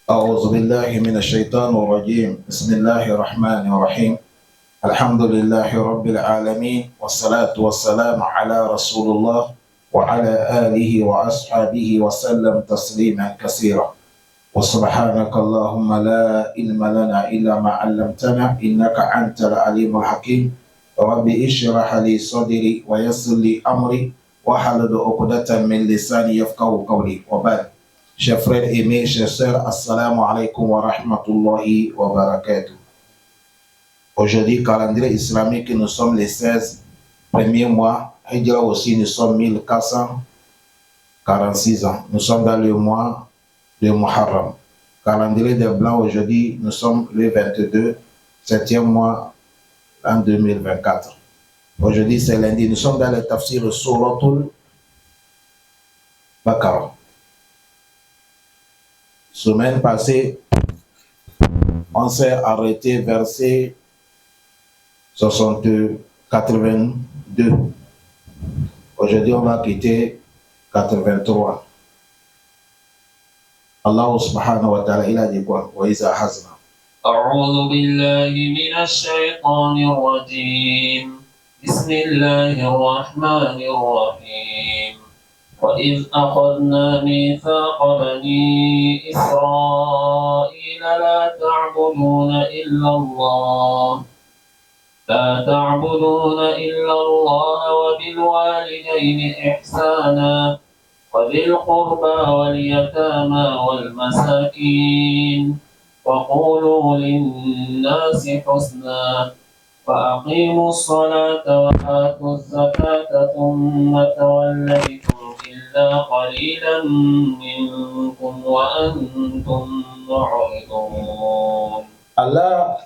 أعوذ بالله من الشيطان الرجيم بسم الله الرحمن الرحيم الحمد لله رب العالمين والصلاة والسلام على رسول الله وعلى آله وأصحابه وسلم تسليما كثيرا وسبحانك اللهم لا علم لنا إلا ما علمتنا إنك أنت العليم الحكيم رب اشرح لي صدري ويسر لي أمري واحلل عقدة من لساني يفقهوا قولي وبعد. Chers frères aimés, chers sœurs, assalamu alaikum wa rahmatullahi wa barakatuh. Aujourd'hui, calendrier islamique, nous sommes les 16 premiers mois. Hijra aussi, nous sommes 1446 ans. Nous sommes dans le mois de Muharram. Calendrier des Blancs, aujourd'hui, nous sommes le 22, 7e mois en 2024. Aujourd'hui, c'est lundi. Nous sommes dans le tafsir Suratul Baqarah. Semaine passée, on s'est arrêté verset 82. Aujourd'hui, on va quitter 83. Allah subhanahu wa ta'ala, il a dit quoi? Wa iza hazna. أعوذ بالله من الشيطان الرجيم بسم الله الرحمن الرحيم وإذ أخذنا ميثاق بني إسرائيل لا تعبدون إلا الله وبالوالدين إحسانا وذي القربى واليتامى والمساكين وقولوا للناس حسنا وأقيموا الصلاة وآتوا الزكاة ثم توليتم إلا قليلا منكم وأنتم معرضون. Allah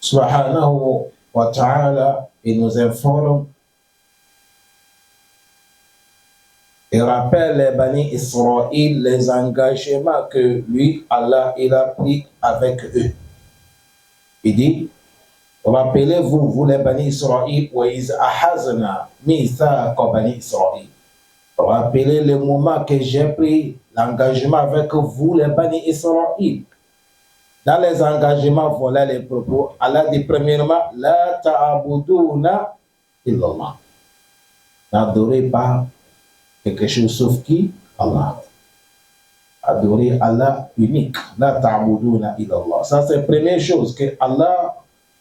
subhanahu wa ta'ala, il nous informe et rappelle les Bani Israël les engagements que lui, Allah, il a pris avec eux. Il dit, rappelez-vous, vous les Bani Israël, wa iz ahazna mithaqa Bani Israël. Rappelez le moment que j'ai pris l'engagement avec vous, les Bani Israël. Dans les engagements, voilà les propos. Allah dit premièrement, la ta'abuduna illallah. N'adorez pas quelque chose sauf qui? Allah. Adorer Allah unique. La ta'abuduna illallah. Ça, c'est la première chose que Allah,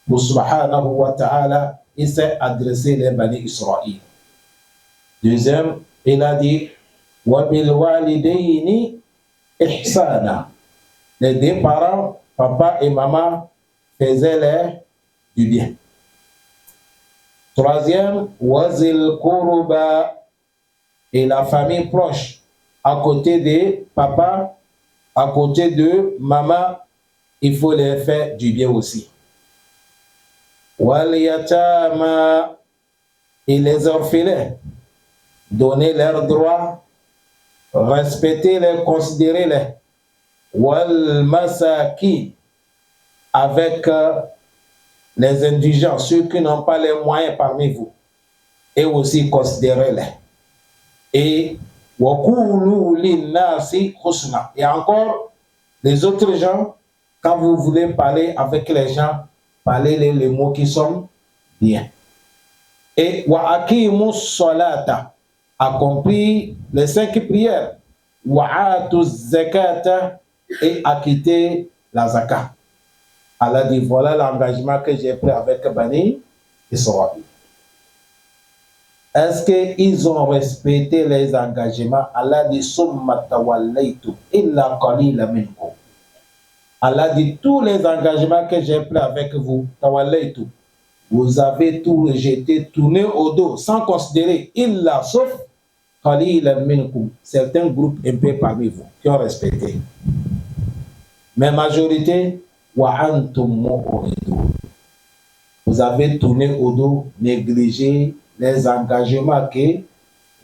subhanahu wa ta'ala, il s'est adressé les Bani Israël. Deuxième, il a dit, wa bil walidayni ihsana. Les deux parents, papa et maman, faisaient du bien. Troisième, wazil kuruba, et la famille proche, à côté de papa, à côté de maman, il faut les faire du bien aussi. Wal yatama, et les orphelins, donner leurs droits, respecter-les, considérer-les. Wal masaki, avec les indigents, ceux qui n'ont pas les moyens parmi vous, et aussi considérez-les. Et wakulu linnasi husna. Et encore, les autres gens, quand vous voulez parler avec les gens, parlez les mots qui sont bien. Et wa aqimu salata, accomplir les 5 prières. Wa atu zakata, et acquitter la zakat. Allah dit, voilà l'engagement que j'ai pris avec Bani Israël. Est-ce qu'ils ont respecté les engagements? Allah dit, summa tawallaytum illa qalila minkum. Allah dit, tous les engagements que j'ai pris avec vous, tawallaytum, vous avez tout rejeté, tourné au dos, sans considérer, illa, sauf qalila minkum, certains groupes un peu parmi vous, qui ont respecté. Mais majorité, wa antum mu'ridun. Vous avez tourné au dos, négligé les engagements que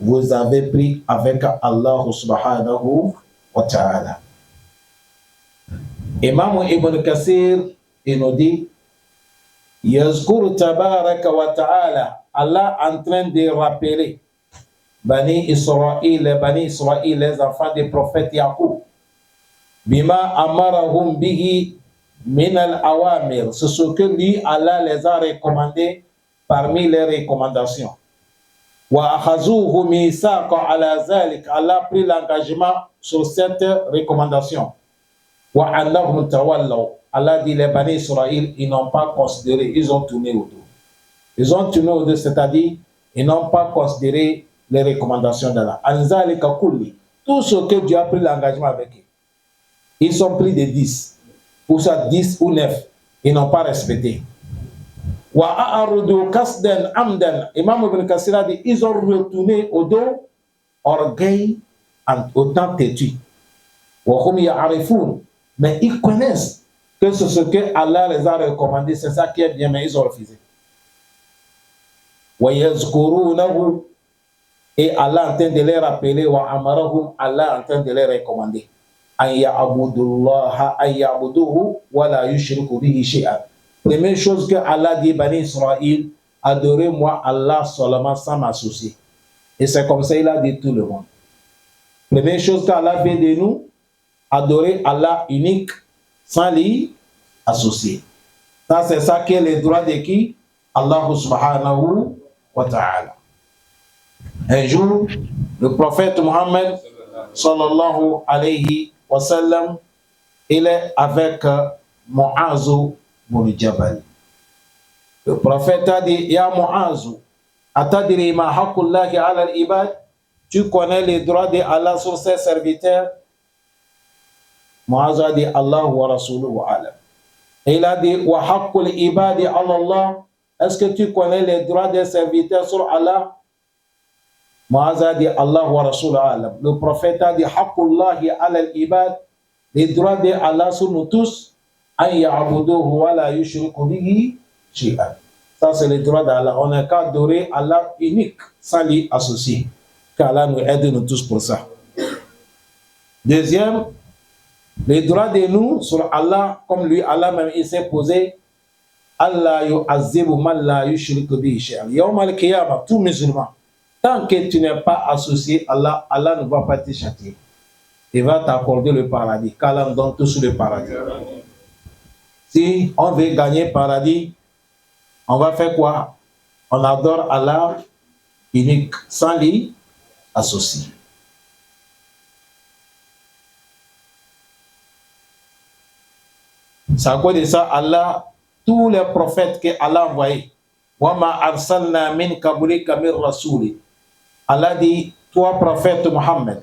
vous avez pris avec Allah subhanahu wa ta'ala. Imam Ibn Kassir, il nous dit, Yazkur tabaraka wa ta'ala, Allah en train de rappeler Bani Israël, les enfants des prophètes Yaqub, Bima amarahum bihi min al-awamir. C'est ce que lui, Allah les a recommandé parmi les recommandations. Wa akhazuhu misaqa ala zalik. Allah a pris l'engagement sur cette recommandation. Wa annahum tawallaw. Allah dit les Bani Israël, ils n'ont pas considéré, ils ont tourné autour. Ils ont tourné autour, c'est-à-dire, ils n'ont pas considéré les recommandations d'Allah. Anzalika kulli. Tout ce que Dieu a pris l'engagement avec eux. Ils sont pris de 10, ou ça 10 ou 9, ils n'ont pas respecté. Wa a'arudu kasdan amdan. Imam Ibn Kassir a dit, ils ont retourné au dos, orgueil, autant têtu. Wa hum ya'arifun. Mais ils connaissent que c'est ce que Allah les a recommandé, c'est ça qui est bien, mais ils ont refusé. Wa yazkurunahu. Et Allah est en train de les rappeler, wa amarahum, Allah est en train de les recommander. An ya'budullaha, an ya'buduhu, wa la yushriku bihi shay'an. Première chose que Allah dit, Bani Israël, adorez-moi Allah seulement sans m'associer. Et c'est comme ça il a dit tout le monde. Première chose qu'Allah fait de nous, adorer Allah unique sans l'y associer. Ça, c'est ça qui est le droit de qui? Allah subhanahu wa ta'ala. Un jour, le prophète Mohammed sallallahu alayhi wa sallam, il est avec Mu'azu bin Jabal. Le prophète a dit, Ya Mu'azu, atadri ma haqqullahi ala al-ibad, tu connais les droits de Allah sur ses serviteurs? Mu'azu a dit, Allah wa rasuluhu alam. Et il a dit, wa haqqul ibadi ala Allah, est-ce que tu connais les droits des serviteurs sur Allah? Mu'az a dit Allah wa Rasul alam. Le prophète a dit haqqullahi ala al-ibad, les droits de Allah sur nous tous, an ya'buduhu wa la yushriku bihi shay'an. Ça c'est le droit d'Allah. On n'a qu'à adorer Allah unique, sans l'y associer. Qu'Allah nous aide nous tous pour ça. Deuxième, les droits de nous sur Allah, comme lui Allah même il s'est posé, Allah yu'azzibu man la yushriku bihi shay'an. Yawm al-qiyamah, tout musulman, tant que tu n'es pas associé à Allah, Allah ne va pas te châtier. Il va t'accorder le paradis. Qu'Allah nous donne tous le paradis. Si on veut gagner le paradis, on va faire quoi? On adore Allah unique, sans l'y associer. C'est à cause de ça, Allah, tous les prophètes que Allah a envoyés, وَمَا أَرْسَلْنَا مِنْ قَبْلِكَ مِنْ رَسُولٍ. Allah dit, toi prophète Mohammed,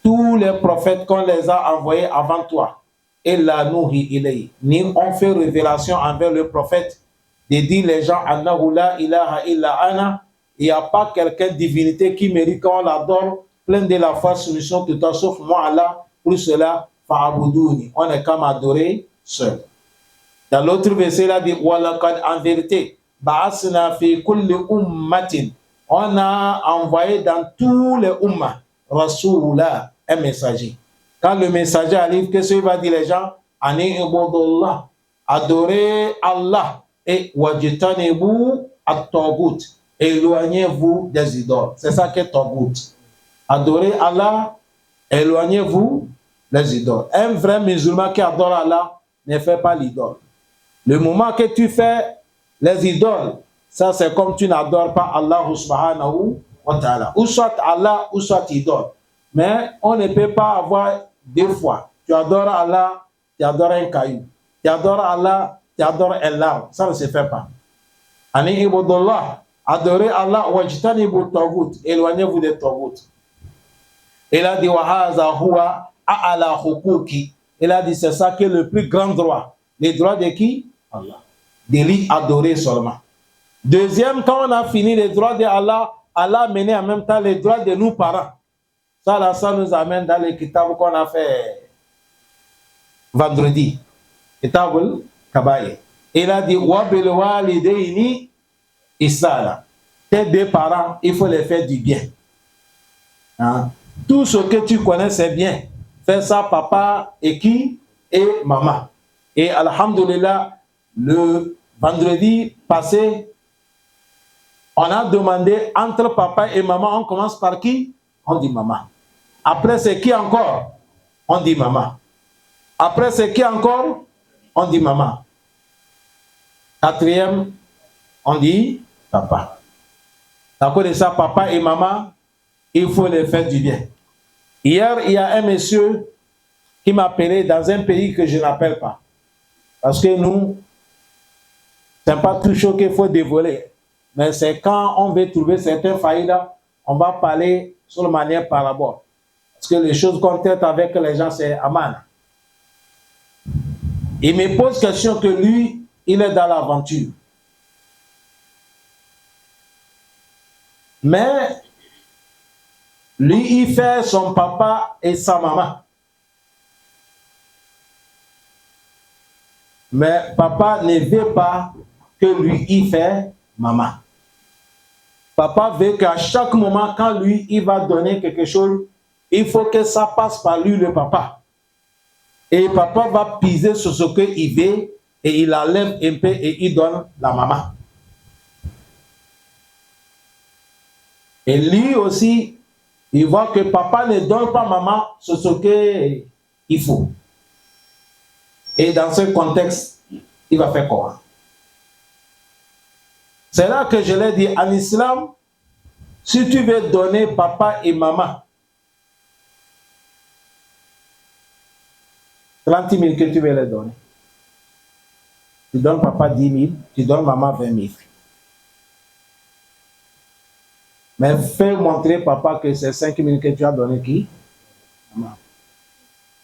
tous les prophètes qu'on les a envoyés avant toi, et la nouhi ilayhi, ni on fait révélation envers le prophète, de dire les gens, annahu la ilaha illa ana, il n'y a pas quelqu'un divinité qui mérite qu'on l'adore, plein de la foi, soumission, tout en sauf moi Allah, pour cela, fa'abudouni, on est comme adoré seul. Dans l'autre verset, il a dit, walaqad, en vérité, ba'asna fi kulli ummatin, on a envoyé dans tous les ummas, Rasoula, un messager. Quand le messager arrive, qu'est-ce qu'il va dire les gens? Ani ibudullah, adorez Allah, et wajtanibu at-taghut, éloignez-vous des idoles. C'est ça qu'est taghut. Adorez Allah, éloignez-vous des idoles. Un vrai musulman qui adore Allah ne fait pas l'idole. Le moment que tu fais les idoles, ça c'est comme tu n'adores pas Allah subhanahu wa ta'ala. Ou soit Allah, ou soit idole. Mais on ne peut pas avoir deux fois. Tu adores Allah, tu adores un caillou. Tu adores Allah, tu adores un larme. Ça ne se fait pas. Ani ibudullah, adorez Allah, wajtanibu taghut, éloignez-vous des taghut. Il a dit wa hadha huwa a'la huquqi. Il a dit c'est ça qui est le plus grand droit. Les droits de qui? Allah. De lui adorer seulement. Deuxième, quand on a fini les droits de Allah, Allah a mené en même temps les droits de nos parents. Ça, là, ça nous amène dans les kitabs qu'on a fait vendredi. Kitabul Kabaye. Il a dit wabil walidaini ihsana. Tes deux parents, il faut les faire du bien. Hein? Tout ce que tu connais, c'est bien. Fais ça, papa et qui? Et maman. Et alhamdulillah, le vendredi passé, on a demandé entre papa et maman, on commence par qui? On dit maman. Après, c'est qui encore? On dit maman. Après, c'est qui encore? On dit maman. Quatrième, on dit papa. À cause de ça, papa et maman, il faut les faire du bien. Hier, il y a un monsieur qui m'a appelé dans un pays que je n'appelle pas. Parce que nous, ce n'est pas tout chaud qu'il faut dévoiler. Mais c'est quand on veut trouver certains faillites, on va parler sur la manière parabole. Parce que les choses qu'on traite avec les gens, c'est aman. Il me pose question que lui, il est dans l'aventure. Mais lui, il fait son papa et sa maman. Mais papa ne veut pas que lui, il fait maman. Papa veut qu'à chaque moment, quand lui, il va donner quelque chose, il faut que ça passe par lui, le papa. Et papa va piser sur ce qu'il veut et il enlève un peu et il donne la maman. Et lui aussi, il voit que papa ne donne pas maman sur ce qu'il faut. Et dans ce contexte, il va faire quoi? C'est là que je l'ai dit, en islam, si tu veux donner papa et maman, 30 000 que tu veux les donner. Tu donnes papa 10 000, tu donnes maman 20 000. Mais fais montrer papa que c'est 5 000 que tu as donné qui? Maman.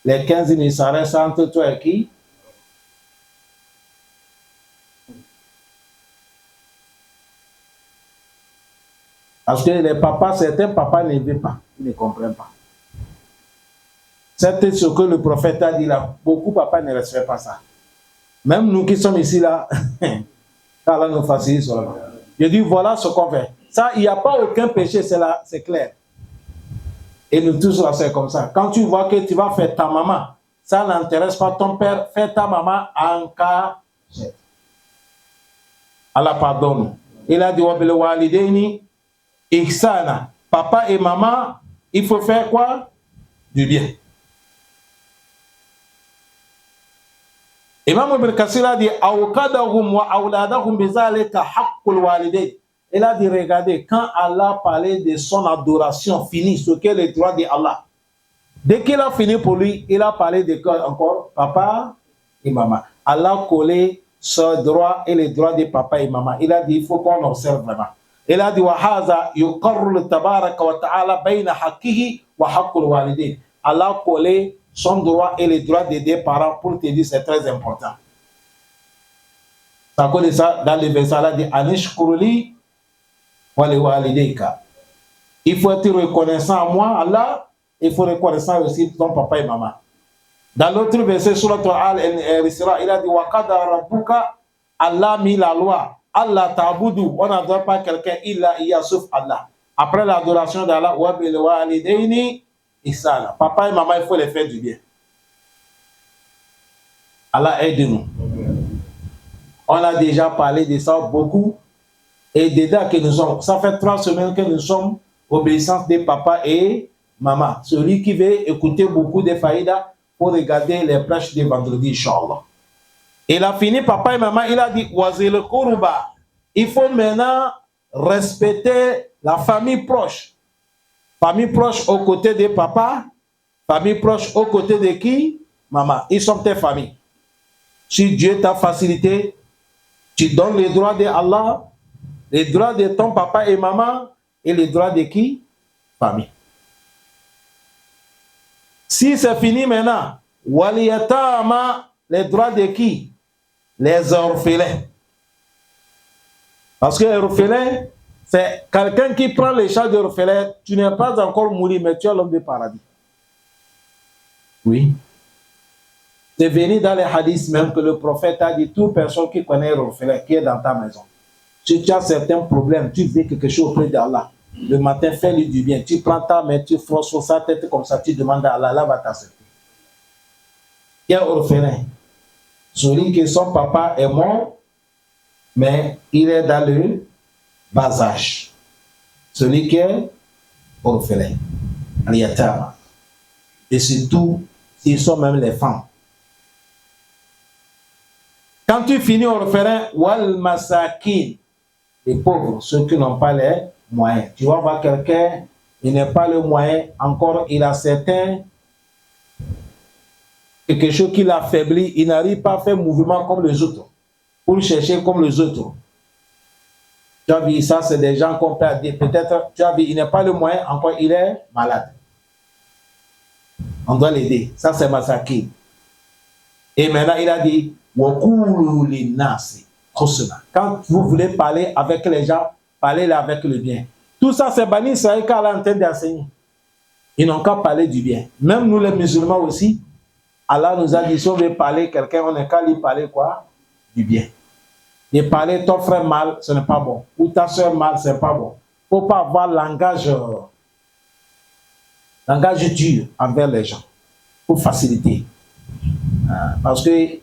Les 15 000, ça reste entre toi et qui? Parce que les papas, certains papas ne veulent pas, ils ne comprennent pas. C'est ce que le prophète a dit là. Beaucoup de papas ne respectent pas ça. Même nous qui sommes ici là, Allah nous facilite seulement. Je dis voilà ce qu'on fait. Ça, il n'y a pas aucun péché, c'est clair. Et nous tous là, c'est comme ça. Quand tu vois que tu vas faire ta maman, ça n'intéresse pas ton père, fais ta maman en cas. Allah pardonne. Il a dit wabil walidaini ihsana. Papa et maman, il faut faire quoi? Du bien. Imam Ibn Kassir a dit awqadahum wa awladahum bizalika haqqul walidain. Il a dit regardez, quand Allah parlait de son adoration finie, ce qu'est le droit d'Allah. Dès qu'il a fini pour lui, il a parlé de quoi encore? Papa et maman. Allah collait ce droit et les droits de papa et maman. Il a dit il faut qu'on observe vraiment. Il a dit wa hadha yuqarru tabaraka wa ta'ala bayna haqqihi wa haqqul walidain. Allah collait son droit et les droits des deux parents pour te dire c'est très important. Ça connaît ça dans le verset là dit anishkuruli wa li walidayka. Il faut être reconnaissant à moi Allah, il faut reconnaissant aussi ton papa et maman. Dans l'autre verset sur Al-Isra, il a dit wa qada rabbuka, Allah mit la loi, Allah ta'budu, on n'adore pas quelqu'un illa iya sauf Allah. Après l'adoration d'Allah wa bil walidaini ihsana. Papa et maman, il faut les faire du bien. Allah aide-nous. On a déjà parlé de ça beaucoup. Et dedans que nous sommes, ça fait 3 semaines que nous sommes obéissance des papas et maman. Celui qui veut écouter beaucoup de faïda pour regarder les prêches de vendredi, Inch'Allah. Il a fini, papa et maman, il a dit wazil kuruba. Il faut maintenant respecter la famille proche. Famille proche aux côtés de papa, famille proche aux côtés de qui? Maman. Ils sont tes familles. Si Dieu t'a facilité, tu donnes les droits de Allah, les droits de ton papa et maman, et les droits de qui? Famille. Si c'est fini maintenant, waliyatama, les droits de qui? Les orphelins. Parce que les orphelins, c'est quelqu'un qui prend les charges de l'orphelin. Tu n'es pas encore mouru, mais tu es l'homme du paradis. Oui. C'est venu dans les hadiths même que le prophète a dit toute personne qui connaît l'orphelin, qui est dans ta maison. Si tu as certains problèmes, tu veux quelque chose auprès d'Allah. Le matin, fais-lui du bien. Tu prends ta main, tu frôles sur sa tête comme ça, tu demandes à Allah, Allah va t'accepter. Il y a orphelin. Celui que son papa est mort, mais il est dans le bas âge. Celui qui est orphelin. Et surtout, s'ils sont même les femmes. Quand tu finis au refrain, wal masakin, les pauvres, ceux qui n'ont pas les moyens. Tu vas voir quelqu'un, il n'a pas le moyen, encore il a certains, quelque chose qui l'affaiblit, il n'arrive pas à faire mouvement comme les autres, pour le chercher comme les autres. Tu as vu, ça c'est des gens qu'on peut dire, peut-être, tu as vu, il n'a pas le moyen, encore il est malade. On doit l'aider, ça c'est masakin. Et maintenant il a dit, quand vous voulez parler avec les gens, parlez avec le bien. Tout ça, c'est Bani Israël qu'Allah est en train d'enseigner. Ils n'ont qu'à parler du bien. Même nous, les musulmans aussi, Allah nous a dit, si on veut parler quelqu'un, on n'a qu'à lui parler quoi? Du bien. Et parler ton frère mal, ce n'est pas bon. Ou ta soeur mal, ce n'est pas bon. Il ne faut pas avoir langage dur envers les gens. Pour faciliter. Parce que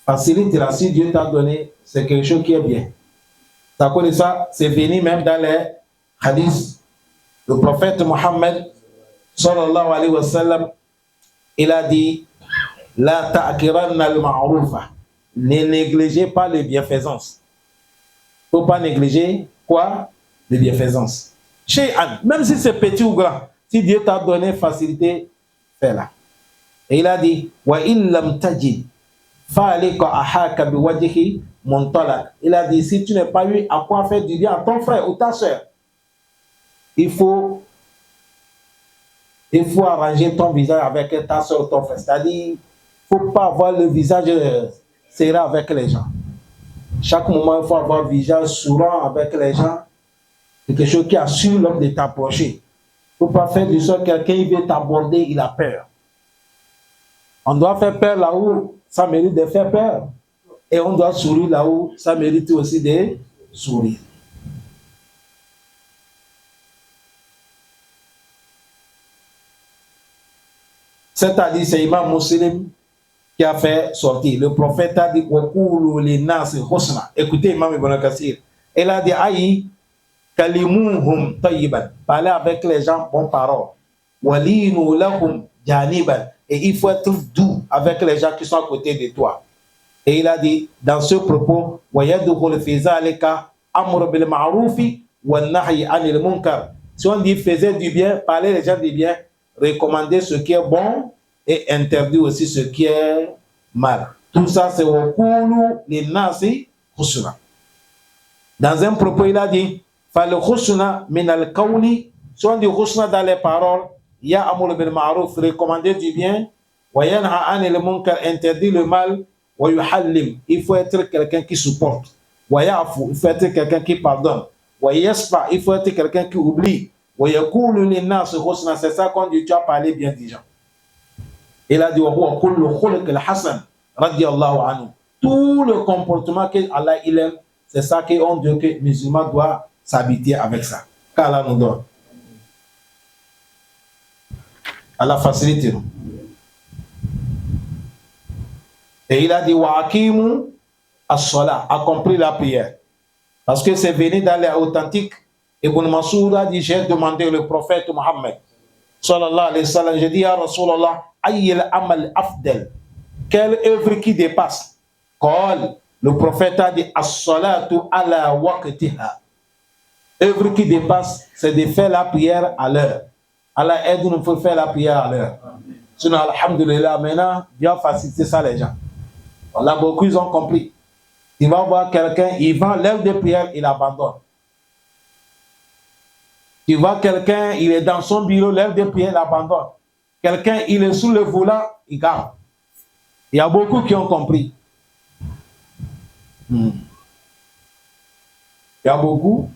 facilite là, si Dieu t'a donné, c'est quelque chose qui est bien. Ça connaît ça, c'est venu même dans les hadiths. Le prophète Mohammed, sallallahu alayhi wa sallam, il a dit, la ta'kiranna al-ma'rufa. Ne négligez pas les bienfaisances. Il ne faut pas négliger quoi? Les bienfaisances. Shay'an, même si c'est petit ou grand, si Dieu t'a donné facilité, fais-la. Et il a dit, wa illam tajid. Il a dit, si tu n'as pas eu à quoi faire du bien à ton frère ou ta soeur, il faut arranger ton visage avec ta soeur ou ton frère. C'est-à-dire, il ne faut pas avoir le visage serré avec les gens. Chaque moment, il faut avoir le visage souriant avec les gens. C'est quelque chose qui assure l'homme de t'approcher. Il ne faut pas faire du sol, quelqu'un il veut t'aborder, il a peur. On doit faire peur là où ça mérite de faire peur. Et on doit sourire là où ça mérite aussi de sourire. Cet hadith, c'est Imam Muslim qui a fait sortir. Le prophète a dit écoutez, Imam Ibn Kathir. Il a dit aïe, kalimuhum tayyiban. Parlez avec les gens, bonne parole. Walinu lahum janiban. Et il faut être doux avec les gens qui sont à côté de toi. Et il a dit, dans ce propos, si on dit faisait du bien, parler les gens du bien, recommander ce qui est bon et interdire aussi ce qui est mal. Tout ça, c'est dans un propos, il a dit, si on dit khusna dans les paroles, ya'muru bil ma'ruf, recommander du bien, wa yanha 'anil munkar, interdire le mal, wa yuhallim, il faut être quelqu'un qui supporte, wa ya'fu, il faut être quelqu'un qui pardonne, wa yasfa, il faut être quelqu'un qui oublie, wa yaqulu lin nas husna, c'est ça qu'on dit, tu as parlé bien des gens. Il a dit, wa huwa kullu khuluqil hasan radiyallahu anhu, tout le comportement que Allah il aime, c'est ça qu'on dit que le musulman doit s'habituer avec ça, qu'Allah nous donne. Allah facilite nous. Et il a dit wa'akimu as-salat, accomplir la prière. Parce que c'est venu dans les authentiques. Ibn Mas'ud a dit, j'ai demandé le prophète Mohammed sallallahu alayhi wa sallam, j'ai dit ya Rasulallah, ayyil amal afdal, quelle œuvre qui dépasse? Qal, le prophète a dit as-salatu ala waqtiha. Œuvre qui dépasse, c'est de faire la prière à l'heure. Allah aide-nous, il faut faire la prière à l'heure. Sinon, alhamdulillah, maintenant, Dieu faciliter ça les gens. Là, beaucoup, ils ont compris. Tu vas voir quelqu'un, il va, l'heure de prière, il abandonne. Tu vois quelqu'un, il est dans son bureau, l'heure de prière, il abandonne. Quelqu'un, il est sous le volant, il garde. Il y a beaucoup qui ont compris. Il y a beaucoup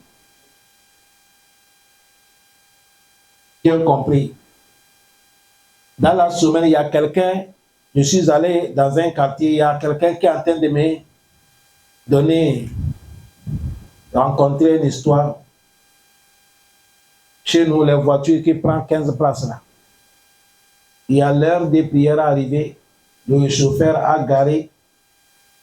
qui ont compris. Dans la semaine, il y a quelqu'un, je suis allé dans un quartier, il y a quelqu'un qui est en train de me donner, rencontrer une histoire. Chez nous, les voitures qui prennent 15 places là. Il y a l'heure des prières arrivée, le chauffeur a garé,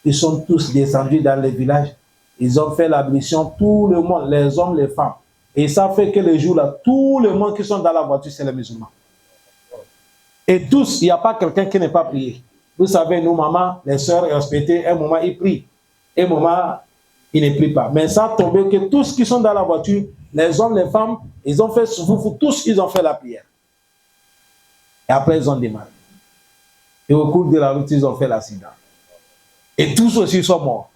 ils sont tous descendus dans le village, ils ont fait l'ablution, tout le monde, les hommes, les femmes. Et ça fait que le jour là, tout le monde qui sont dans la voiture, c'est les musulmans. Et tous, il n'y a pas quelqu'un qui n'est pas prié. Vous savez, nous, maman, les sœurs respectées, un moment, ils prient. Un moment, ils ne prient pas. Mais ça a tombé que tous qui sont dans la voiture, les hommes, les femmes, ils ont fait souffle, tous, ils ont fait la prière. Et après, ils ont démarré. Et au cours de la route, ils ont fait l'accident. Et tous aussi sont morts.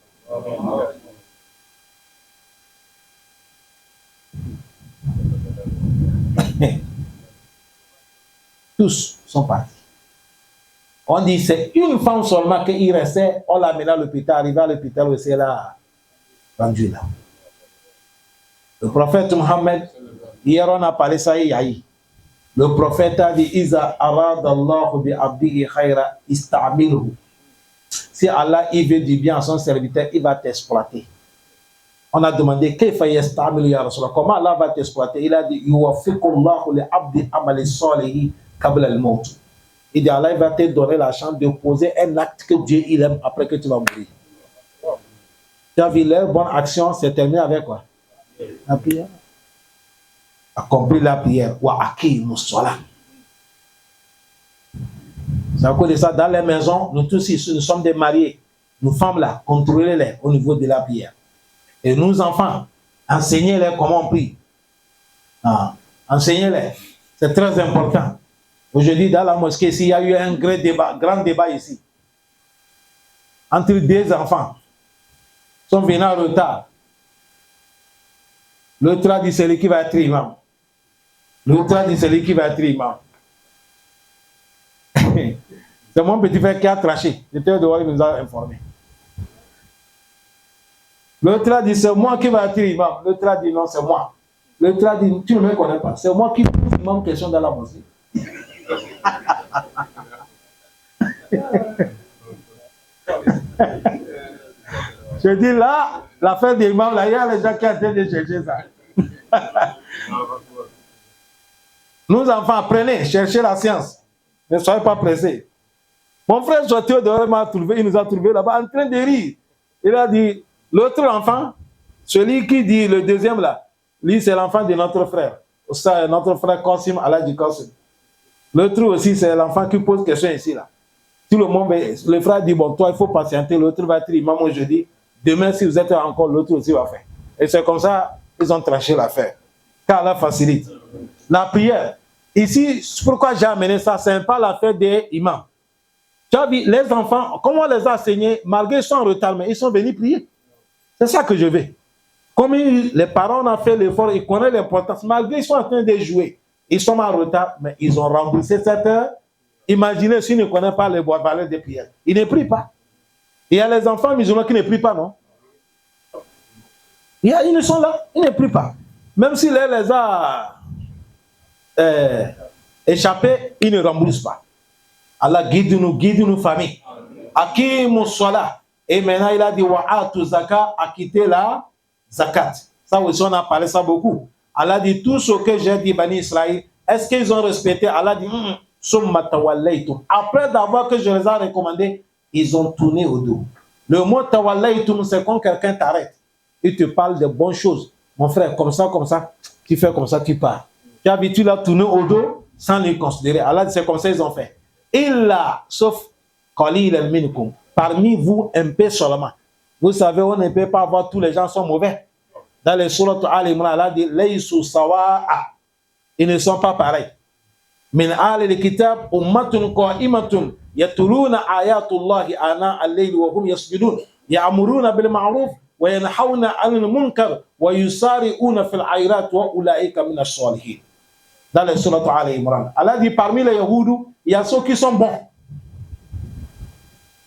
Tous sont partis. On dit c'est une femme seulement qu'il restait, on l'a mené à l'hôpital, arrivé à l'hôpital aussi, elle a rendu là. Le prophète Mohammed, hier on a parlé ça, le prophète a dit Iza aradallahu bi abdihi khayra ista'milhu. Si Allah il veut du bien à son serviteur, il va t'exploiter. On a demandé comment Allah va t'exploiter. Il a dit yuwaffiqullahu li abdi amali salihi qabla al-maut. Il dit Allah il va te donner la chance de poser un acte que Dieu il aime après que tu vas mourir. Tu as vu leur bonne action, c'est terminé avec quoi? La prière. Accomplir la prière. Wa aqimu salat. C'est à cause de ça, dans les maisons, nous tous ici, nous sommes des mariés. Nous femmes là, contrôlez-les au niveau de la prière. Et nous enfants, enseignez-les comment on prie. Enseignez-les. C'est très important. Aujourd'hui, dans la mosquée, ici, il y a eu un grand débat ici. Entre deux enfants. Ils sont venus en retard. L'autre a dit c'est lui qui va être imam. L'autre a dit c'est lui qui va être imam. C'est mon petit frère qui a tranché. J'étais dehors, il nous a informé. L'autre a dit c'est moi qui va être imam. L'autre a dit non, c'est moi. L'autre a dit tu ne me connais pas. C'est moi qui pose imam question dans la mosquée. Je dis là, l'affaire des imams, là, il y a les gens qui ont en train de chercher ça. Nous enfants, apprenez, cherchez la science. Ne soyez pas pressés. Mon frère sorti dehors, il nous a trouvé là-bas en train de rire. Il a dit, l'autre enfant, celui qui dit, le deuxième là, lui c'est l'enfant de notre frère. Ça, notre frère Qasim, Allah dit Qasim. L'autre aussi, c'est l'enfant qui pose question ici là. Tout le monde, le frère dit, bon, toi il faut patienter, l'autre va être imam aujourd'hui. Demain, si vous êtes encore, l'autre aussi va faire. Et c'est comme ça, ils ont tranché l'affaire. Car Allah facilite. La prière. Ici, pourquoi j'ai amené ça, c'est pas l'affaire des imams. Tu as vu, les enfants, comment on les a enseignés, malgré qu'ils sont en retard, mais ils sont venus prier. C'est ça que je veux. Comme les parents ont fait l'effort, ils connaissent l'importance, malgré qu'ils sont en train de jouer, ils sont en retard, mais ils ont remboursé cette heure. Imaginez s'ils ne connaissent pas les valeurs des prières. Ils ne prient pas. Il y a les enfants musulmans qui ne prient pas, non? Ils ne sont là, ils ne prient pas. Même s'il les a échappés, ils ne remboursent pas. Allah guide-nous famille. Akimu Salah. Et maintenant il a dit wa'atu zakat, acquitter la zakat. Ça aussi on a parlé ça beaucoup. Allah dit tout ce que j'ai dit Bani Israël, est-ce qu'ils ont respecté? Allah dit summa tawallaytum. Après d'avoir que je les ai recommandés, ils ont tourné au dos. Le mot tawallaytum, c'est quand quelqu'un t'arrête. Il te parle de bonnes choses. Mon frère, comme ça, tu fais comme ça, tu pars. Tu as habitué à tourner au dos sans les considérer. Allah dit c'est comme ça ils ont fait. Illa, sauf qalil minkum. Parmi vous, un peu seulement. Vous savez, on ne peut pas avoir tous les gens sont mauvais. Dans les sourates Al-Imran, Allah dit laysu sawa'a. Ils ne sont pas pareils. Min al-kitab ummatun qa'imatun yatluna ayatullahi ana al-layli wa hum yasjudun ya'muruna bil ma'ruf wa yanhauna 'anil munkar wa yusari'una fil khairat wa ulaika min as-salihin. Dans les sourates Al-Imran, Allah dit parmi les Yahoudous, il y a ceux qui sont bons.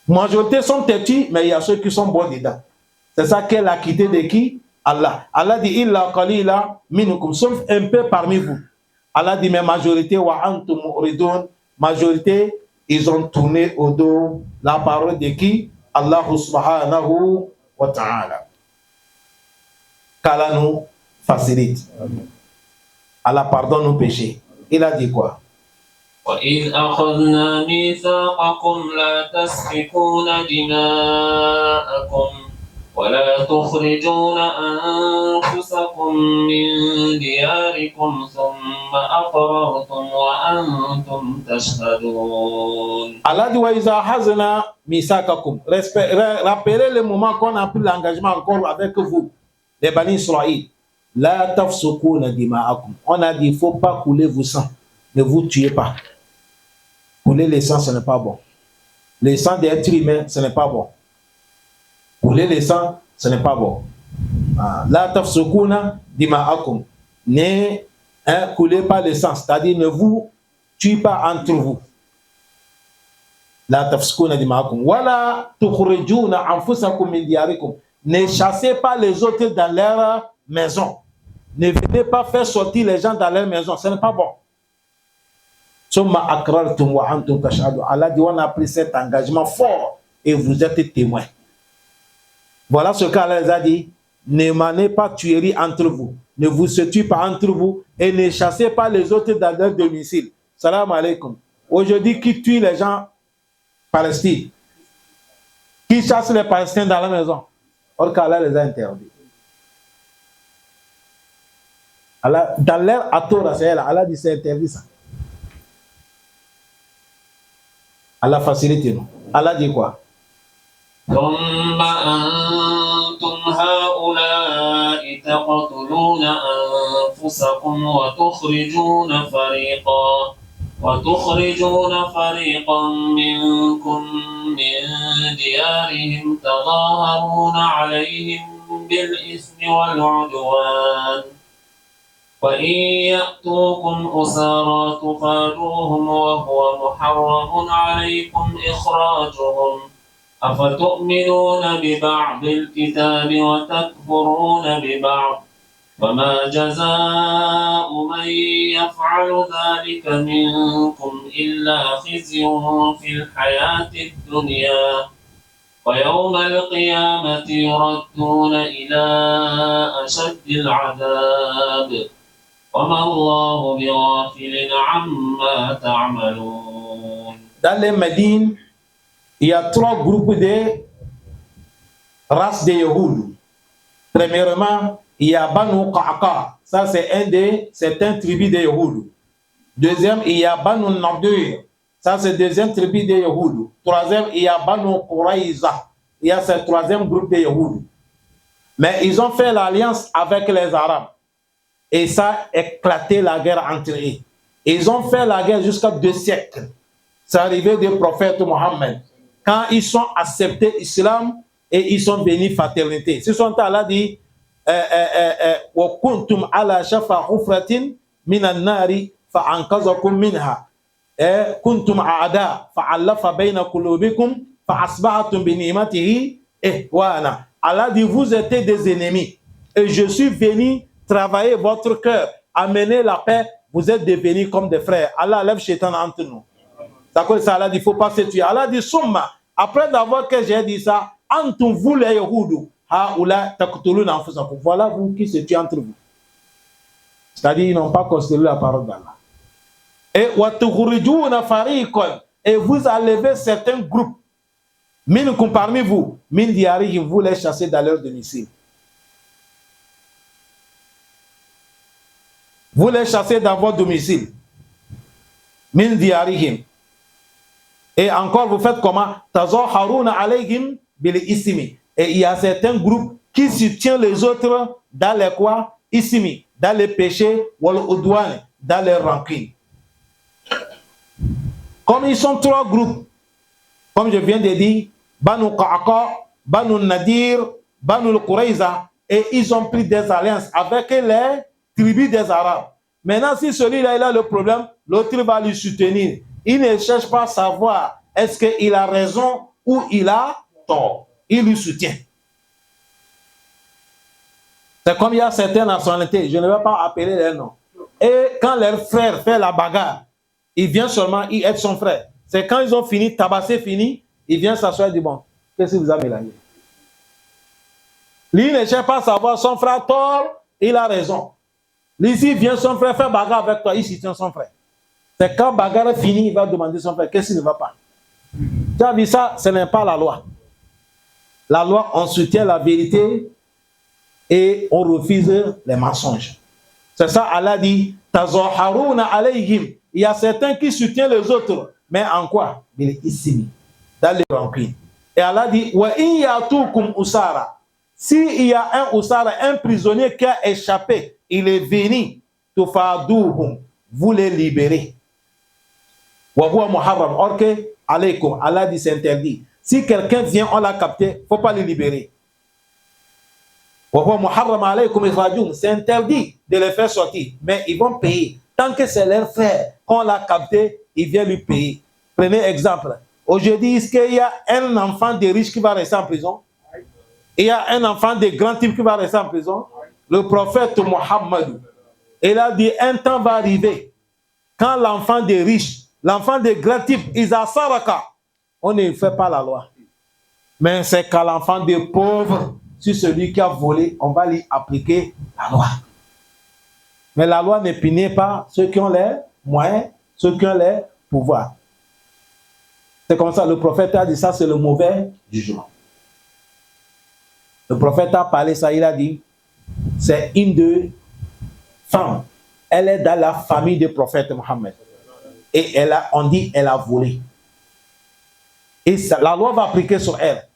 Majorité sont têtus, mais il y a ceux qui sont bons dedans. C'est ça qu'elle a quitté de qui? Allah. Allah dit illa qalila minkum, sauf un peu parmi vous. Allah dit mais majorité wa antum mu'ridun, majorité ils ont tourné au dos la parole de qui? Allah subhanahu wa ta'ala. Qu'Allah nous facilite. Allah pardonne nos péchés. Il a dit quoi? وَإِذْ أَخَذْنَا مِيثَاقَكُمْ لَا تَسْفِكُونَ دِمَاءَكُمْ ولا تخرجون أنفسكم من دياركم ثم أقررتم وأنتم تشهدون. Allah dit wa iza hazna misakakum. Rappelez le moment qu'on a pris l'engagement encore avec vous, les Bani Israël. La tafsukuna dima'akum. On a dit il ne faut pas couler vos sangs. Ne vous tuez pas. Couler les sangs, ce n'est pas bon. Les sangs d'être humain, ce n'est pas bon. Couler les sangs, ce n'est pas bon. La tafsukuna dima'akum. Ne coulez pas les sangs, c'est-à-dire ne vous tuez pas entre vous. La tafsukuna dima'akum. Wala tukhrijuna anfusakum min diyarikum. Ne chassez pas les autres dans leur maison. Ne venez pas faire sortir les gens dans leur maison, ce n'est pas bon. Allah dit on a pris cet engagement fort et vous êtes témoins. Voilà ce qu'Allah les a dit. Ne menez pas tuerie entre vous. Ne vous tuez pas entre vous et ne chassez pas les autres dans leur domicile. Salam alaikum. Aujourd'hui, qui tue les gens Palestine? Qui chasse les Palestiniens dans la maison? Or qu'Allah les a interdits. Allah, dans l'air à Torah, c'est elle. Allah dit c'est interdit ça. Allah facilite nous. Allah dit quoi? ثم أنتم هؤلاء تقتلون أنفسكم وتخرجون فريقا منكم من ديارهم تظاهرون عليهم بالإثم والعدوان وإن يأتوكم أسارى تفادوهم وهو محرم عليكم إخراجهم أفتؤمنون ببعض الكتاب وتكفرون ببعض وما جزاء من يفعل ذلك منكم إلا خزي في الحياة الدنيا ويوم القيامة يردون إلى أشد العذاب وما الله بغافل عما تعملون. Dans les Médines, il y a 3 groupes de races de Yahoud. Premièrement, il y a Banu Qa'qa, ça c'est un tribu de Yahoud. Deuxième, il y a Banu Nadir, ça c'est deuxième tribu de Yahoud. Troisième, il y a Banu Quraïza, il y a ce troisième groupe de Yahoud. Mais ils ont fait l'alliance avec les Arabes. Et ça a éclaté la guerre entre eux. Ils ont fait la guerre jusqu'à 2 siècles. C'est arrivé du prophète Mohammed. Quand ils ont accepté l'islam et ils sont venus fraternité. Ce sont Allah dit وَكُنْتُمْ عَلَى شَفَا حُفْرَةٍ مِنَ النَّارِ فَأَنْقَذَكُمْ مِنْهَا كُنْتُمْ أَعْدَاءَ فَأَلَّفَ بَيْنَ قُلُوبِكُمْ فَأَصْبَحْتُمْ بِنِعْمَتِهِ إِخْوَانًا. Allah dit vous étiez des ennemis et je suis venu travailler votre cœur, amener la paix, vous êtes devenus comme des frères. Allah lève Shaitan entre nous. D'accord, ça Allah dit, il ne faut pas se tuer. Allah dit, Soumma, après d'avoir que j'ai dit ça, Antum vous les Yahoudou, Haoula taqtulun anfusakum. Voilà vous qui se tuez entre vous. C'est-à-dire, ils n'ont pas considéré la parole d'Allah. Et wa tukhrijuna fariqan, et vous enlevez certains groupes, minkum parmi vous, min diyarihim, vous les chassez dans leur domicile. Vous les chassez dans votre domicile. Min diyarihim. Et encore, vous faites comment? Tazaharuna alayhim bil ismi. Et il y a certains groupes qui soutiennent les autres dans les quoi? Ismi, dans les péchés, wal udwan, dans les rancunes. Comme ils sont 3 groupes, comme je viens de dire, Banu Qa'qa, Banu Nadir, Banu Qurayza, et ils ont pris des alliances avec les tribus des Arabes. Maintenant, si celui-là il a le problème, l'autre va lui soutenir. Il ne cherche pas à savoir est-ce qu'il a raison ou il a tort. Il lui soutient. C'est comme il y a certaines nationalités, je ne vais pas appeler les noms. Et quand leur frère fait la bagarre, il vient seulement y être son frère. C'est quand ils ont fini, tabasser fini, il vient s'asseoir et dit bon, qu'est-ce que vous avez mélangé? Lui ne cherche pas à savoir son frère tort, il a raison. Lui, s'il vient son frère faire bagarre avec toi, il soutient son frère. C'est quand bagarre est fini, il va demander son frère, qu'est-ce qui ne va pas? Tu as vu ça, ce n'est pas la loi. La loi, on soutient la vérité et on refuse les mensonges. C'est ça, Allah dit, tazaharuna alayhim. Il y a certains qui soutiennent les autres, mais en quoi? Dans les rancunes. Et Allah dit, wa in yatukum usara. S'il y a un usara, un prisonnier qui a échappé, il est venu, tufaduhum, vous les libérez. Wa huwa muharram. Ok, alaykum. Allah dit, c'est interdit. Si quelqu'un vient, on l'a capté, il ne faut pas le libérer. C'est interdit de les faire sortir, mais ils vont payer. Tant que c'est leur frère, qu'on l'a capté, il vient lui payer. Prenez exemple. Aujourd'hui, est-ce qu'il y a un enfant de riche qui va rester en prison? Il y a un enfant de grand type qui va rester en prison? Le prophète Mohammed, il a dit, un temps va arriver, quand l'enfant de riche, l'enfant de grand type, Isa Saraka, on ne fait pas la loi. Mais c'est qu'à l'enfant de pauvre, sur celui qui a volé, on va lui appliquer la loi. Mais la loi ne punit pas ceux qui ont les moyens, ceux qui ont les pouvoirs. C'est comme ça, le prophète a dit ça, c'est le mauvais jugement. Le prophète a parlé ça, il a dit, c'est une de femmes. Elle est dans la famille du prophète Mohammed. Et on dit, elle a volé. Et ça, la loi va appliquer sur elle.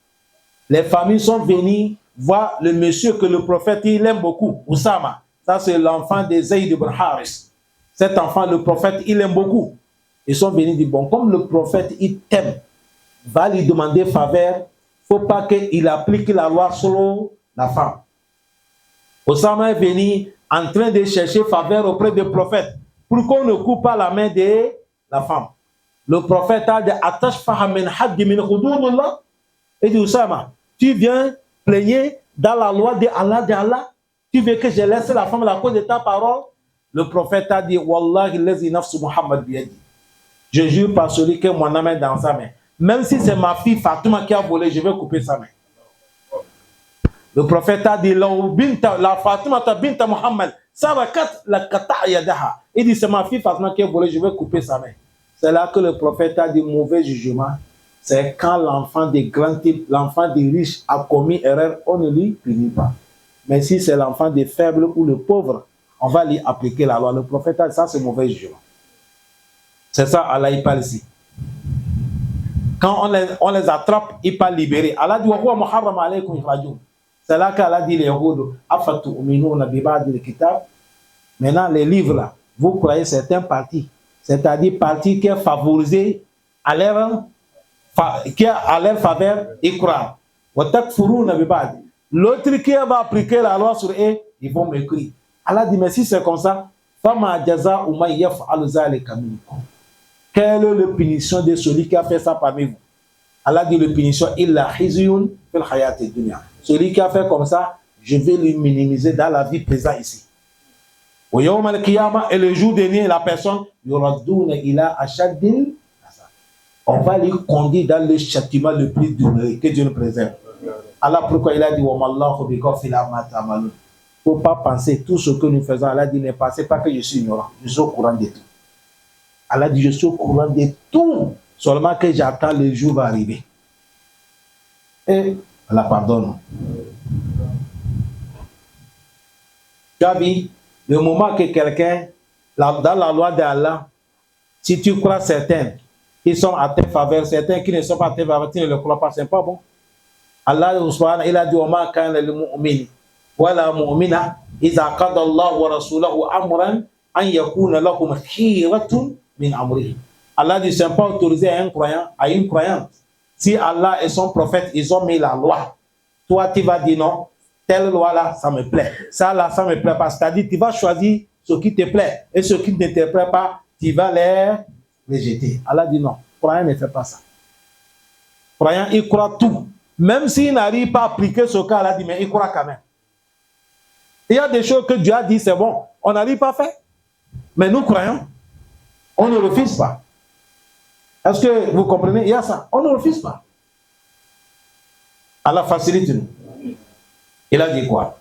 Les familles sont venues voir le monsieur que le prophète, il aime beaucoup, Oussama. Ça, c'est l'enfant de Zayd ibn Haris. Cet enfant, le prophète, il aime beaucoup. Ils sont venus dire, bon, comme le prophète, il t'aime, va lui demander faveur, il ne faut pas qu'il applique la loi sur la femme. Oussama est venu en train de chercher faveur auprès du prophète pour qu'on ne coupe pas la main de la femme. Le prophète a dit, il dit, Oussama, tu viens plaigner dans la loi de Allah, tu veux que je laisse la femme à la cause de ta parole? Le prophète a dit, Wallahi lazi nafsu Muhammad biyadi. Je jure par celui que mon âme est dans sa main. Même si c'est ma fille Fatouma qui a volé, je vais couper sa main. Le prophète a dit, la Fatouma ta binta Muhammad, sarakat la kata yadaha. Il dit, c'est ma fille Fatouma qui a volé, je vais couper sa main. C'est là que le prophète a dit, mauvais jugement. C'est quand l'enfant des grands types, l'enfant des riches a commis erreur, on ne lui punit pas. Mais si c'est l'enfant des faibles ou le pauvre, on va lui appliquer la loi. Le prophète a dit ça, c'est mauvais jugement. C'est ça, Allah il parle ici. Quand on les attrape, il pas libérer. Allah dit, c'est là qu'Allah dit les Yahoud, maintenant les livres là, vous croyez certains partis, c'est-à-dire partis qui est favorisé à leur faveur, ils croient. L'autre qui va appliquer la loi sur eux, ils vont m'écrire. Allah dit, mais si c'est comme ça, quelle est la punition de celui qui a fait ça parmi vous? Allah dit, la punition, celui qui a fait comme ça, je vais lui minimiser dans la vie présente ici. Et le jour dernier, la personne, on va lui conduire dans le châtiment le plus douloureux, que Dieu nous préserve. Allah, pourquoi il a dit, il ne faut pas penser tout ce que nous faisons. Allah dit, ne pensez pas que je suis ignorant, je suis au courant de tout. Allah dit, je suis au courant de tout, seulement que j'attends le jour va arriver. Et Allah pardonne. Tu as vu, le moment que quelqu'un, dans la loi d'Allah, si tu crois certains qui sont à tes faveurs, certains qui ne sont pas à tes faveurs, tu ne le crois pas, c'est pas bon. Allah il a dit, Oma kana lil mu'min wala mu'mina idha qada Allah wa rasulahu amran an yakuna lahum khiratun min amrihi. Allah dit, c'est pas autorisé à un croyant, à une croyante. Si Allah et son prophète, ils ont mis la loi, toi tu vas dire non, telle loi là, ça me plaît. Ça là, ça me plaît pas. C'est-à-dire, tu vas choisir ce qui te plaît et ce qui ne te plaît pas, tu vas les rejeter. Allah dit non, croyant ne fait pas ça. Croyant, il croit tout. Même s'il n'arrive pas à appliquer ce cas, Allah dit, mais il croit quand même. Il y a des choses que Dieu a dit, c'est bon, on n'arrive pas à faire. Mais nous croyons, on ne refuse pas. Est-ce que vous comprenez? Il y a ça, on ne refuse pas. Allah facilite nous. Il a dit quoi?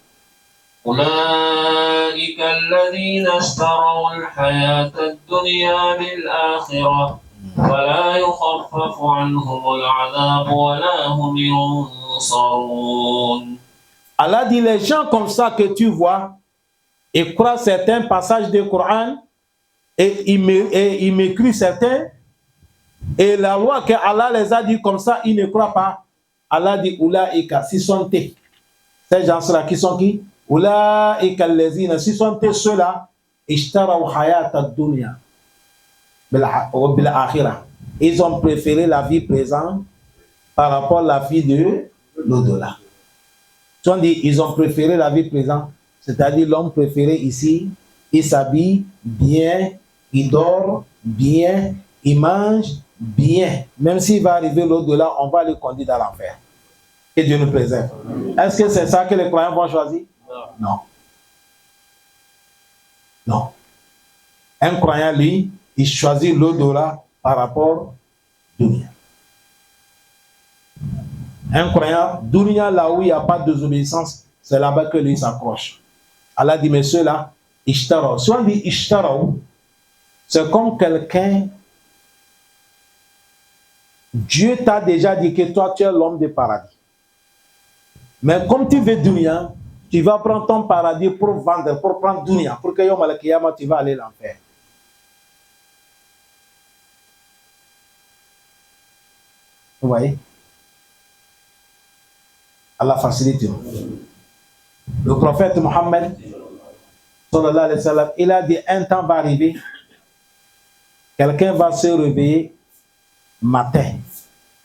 أولئك الذين اشتروا الحياة الدنيا بالآخرة ولا يخفف عنهم العذاب ولا هم ينظرون. ينصرون. Allah dit, les gens comme ça que tu vois, ils croient certains passages du Coran et ils m'écrivent certains. Et la loi que Allah les a dit comme ça, ils ne croient pas. Allah dit, Oulaïka, si sont ces gens-là qui sont qui? Oulaïka lezina, si sont ceux-là, ishtaraw hayat ad-dunya bil akhirah. Ils ont préféré la vie présente par rapport à la vie de l'au-delà. Ils ont préféré la vie présente, c'est-à-dire l'homme préféré ici, il s'habille bien, il dort bien, il mange bien. Même s'il va arriver l'au-delà, on va le conduire dans l'enfer. Que Dieu nous préserve. Est-ce que c'est ça que les croyants vont choisir? Non. Non. Un croyant, lui, il choisit l'au-delà par rapport à Dunya. Un croyant, Dunya, là où il n'y a pas de désobéissance, c'est là-bas que lui s'accroche. Allah dit, mais ceux-là, Ishtara. Si on dit Ishtara, c'est comme quelqu'un, Dieu t'a déjà dit que toi, tu es l'homme du paradis. Mais comme tu veux Dunya, tu vas prendre ton paradis pour vendre, pour prendre Dunya, pour que Yom al-Qiyamah, tu vas aller l'enfer. Vous voyez? Allah facilite. Le prophète Mohammed, sallallahu alayhi wa sallam, il a dit un temps va arriver, quelqu'un va se réveiller matin.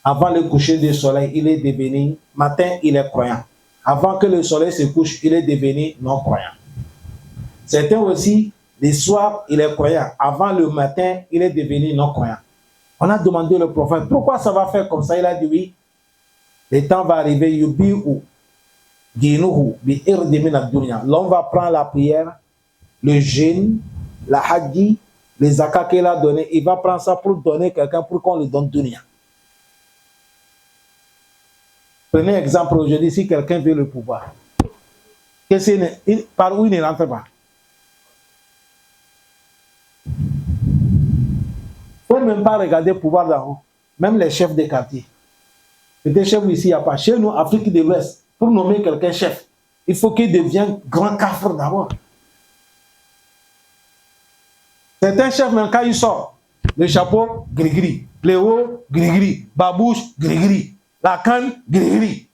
Avant le coucher du soleil, il est devenu, matin, il est croyant. Avant que le soleil se couche, il est devenu non-croyant. Certains aussi, le soir, il est croyant. Avant le matin, il est devenu non-croyant. On a demandé au prophète, pourquoi ça va faire comme ça? Il a dit oui. Le temps va arriver, l'homme va prendre la prière, le jeûne, la hadji, les zakats qu'il a donné, il va prendre ça pour donner quelqu'un pour qu'on lui donne dunya. Prenez exemple aujourd'hui, si quelqu'un veut le pouvoir, par où il ne rentre pas? Il ne faut même pas regarder le pouvoir d'en haut, même les chefs des quartiers. Des chefs ici, il n'y a pas. Chez nous, Afrique de l'Ouest, pour nommer quelqu'un chef, il faut qu'il devienne grand kafir d'abord. Certains chefs, même quand ils sortent, le chapeau, gris-gris, le haut, gris-gris, babouche, gris-gris, la canne, gris-gris.